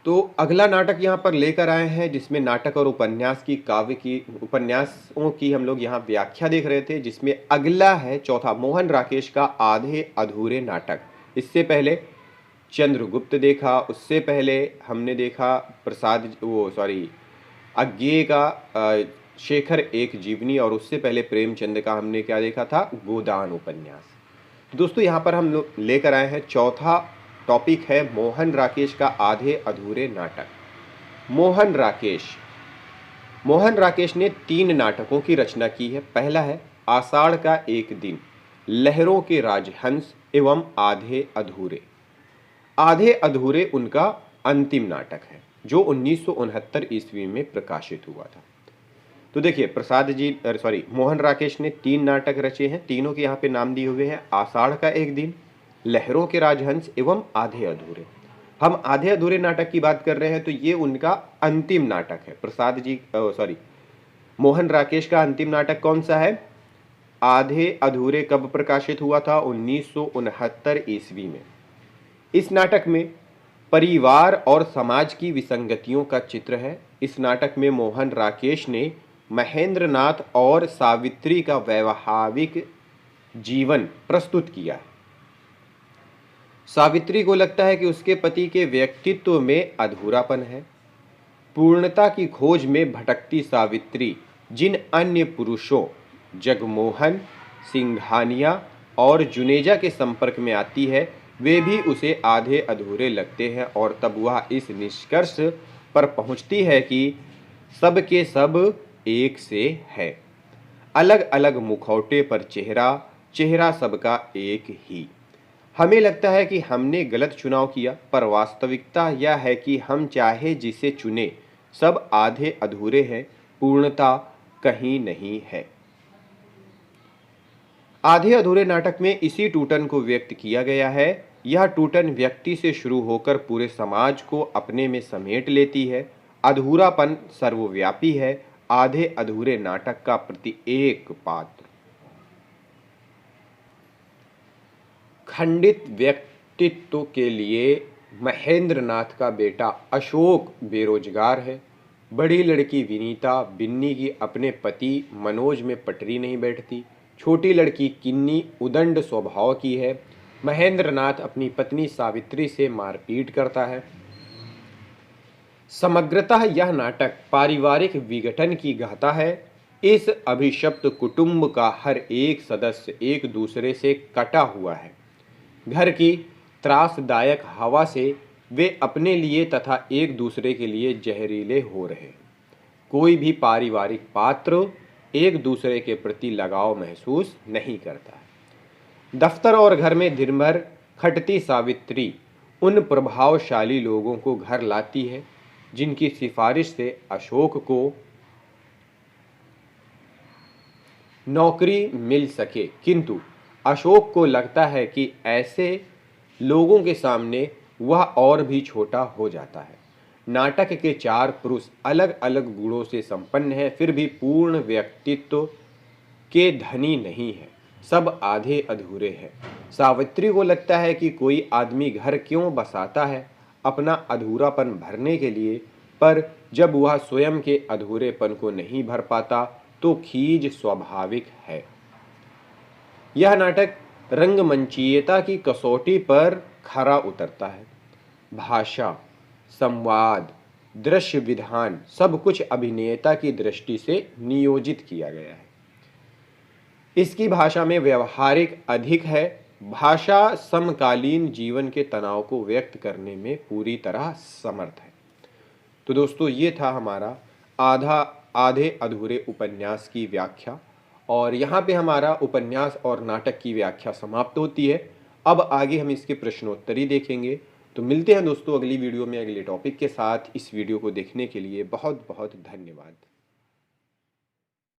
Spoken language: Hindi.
तो अगला नाटक यहाँ पर लेकर आए हैं जिसमें नाटक और उपन्यास की उपन्यासों की हम लोग यहाँ व्याख्या देख रहे थे, जिसमें अगला है चौथा मोहन राकेश का आधे अधूरे नाटक। इससे पहले चंद्रगुप्त देखा, उससे पहले हमने देखा अज्ञेय का शेखर एक जीवनी, और उससे पहले प्रेमचंद का हमने क्या देखा था, गोदान उपन्यास। तो दोस्तों यहाँ पर हम लोग लेकर आए हैं चौथा टॉपिक है मोहन राकेश का आधे अधूरे नाटक। मोहन राकेश ने 3 नाटकों की रचना की है। पहला है आषाढ़ का एक दिन, लहरों के राजहंस एवं आधे अधूरे। आधे अधूरे उनका अंतिम नाटक है जो 1969 ईस्वी में प्रकाशित हुआ था। तो देखिए मोहन राकेश ने 3 नाटक रचे हैं। तीनों के यहाँ पे नाम दिए हुए हैं, आषाढ़ का एक दिन, लहरों के राजहंस एवं आधे अधूरे। हम आधे अधूरे नाटक की बात कर रहे हैं तो ये उनका अंतिम नाटक है। मोहन राकेश का अंतिम नाटक कौन सा है? आधे अधूरे कब प्रकाशित हुआ था? 1969 ईस्वी में। इस नाटक में परिवार और समाज की विसंगतियों का चित्र है। इस नाटक में मोहन राकेश ने महेंद्रनाथ और सावित्री का वैवाहिक जीवन प्रस्तुत किया है। सावित्री को लगता है कि उसके पति के व्यक्तित्व में अधूरापन है। पूर्णता की खोज में भटकती सावित्री जिन अन्य पुरुषों जगमोहन, सिंघानिया और जुनेजा के संपर्क में आती है वे भी उसे आधे अधूरे लगते हैं, और तब वह इस निष्कर्ष पर पहुंचती है कि सब के सब एक से है। अलग अलग मुखौटे पर चेहरा सबका एक ही। हमें लगता है कि हमने गलत चुनाव किया, पर वास्तविकता यह है कि हम चाहे जिसे चुने सब आधे अधूरे हैं, पूर्णता कहीं नहीं है। आधे अधूरे नाटक में इसी टूटन को व्यक्त किया गया है। यह टूटन व्यक्ति से शुरू होकर पूरे समाज को अपने में समेट लेती है। अधूरापन सर्वव्यापी है। आधे अधूरे नाटक का प्रत्येक पात्र खंडित व्यक्तित्व के लिए महेंद्रनाथ का बेटा अशोक बेरोजगार है। बड़ी लड़की विनीता बिन्नी की अपने पति मनोज में पटरी नहीं बैठती। छोटी लड़की किन्नी उदंड स्वभाव की है। महेंद्रनाथ अपनी पत्नी सावित्री से मारपीट करता है। समग्रतः यह नाटक पारिवारिक विघटन की गाथा है। इस अभिशप्त कुटुंब का हर एक सदस्य एक दूसरे से कटा हुआ है। घर की त्रासदायक हवा से वे अपने लिए तथा एक दूसरे के लिए जहरीले हो रहे। कोई भी पारिवारिक पात्र एक दूसरे के प्रति लगाव महसूस नहीं करता। दफ्तर और घर में दिन भर खटती सावित्री उन प्रभावशाली लोगों को घर लाती है जिनकी सिफारिश से अशोक को नौकरी मिल सके, किंतु अशोक को लगता है कि ऐसे लोगों के सामने वह और भी छोटा हो जाता है। नाटक के 4 पुरुष अलग अलग गुणों से संपन्न हैं, फिर भी पूर्ण व्यक्तित्व के धनी नहीं है। सब आधे अधूरे हैं। सावित्री को लगता है कि कोई आदमी घर क्यों बसाता है, अपना अधूरापन भरने के लिए, पर जब वह स्वयं के अधूरेपन को नहीं भर पाता तो खीज स्वाभाविक है। यह नाटक रंगमंचीयता की कसौटी पर खरा उतरता है। भाषा, संवाद, दृश्य विधान सब कुछ अभिनेता की दृष्टि से नियोजित किया गया है। इसकी भाषा में व्यवहारिक अधिक है। भाषा समकालीन जीवन के तनाव को व्यक्त करने में पूरी तरह समर्थ है। तो दोस्तों ये था हमारा आधे अधूरे उपन्यास की व्याख्या, और यहाँ पे हमारा उपन्यास और नाटक की व्याख्या समाप्त होती है। अब आगे हम इसके प्रश्नोत्तरी देखेंगे। तो मिलते हैं दोस्तों अगली वीडियो में अगले टॉपिक के साथ। इस वीडियो को देखने के लिए बहुत बहुत धन्यवाद।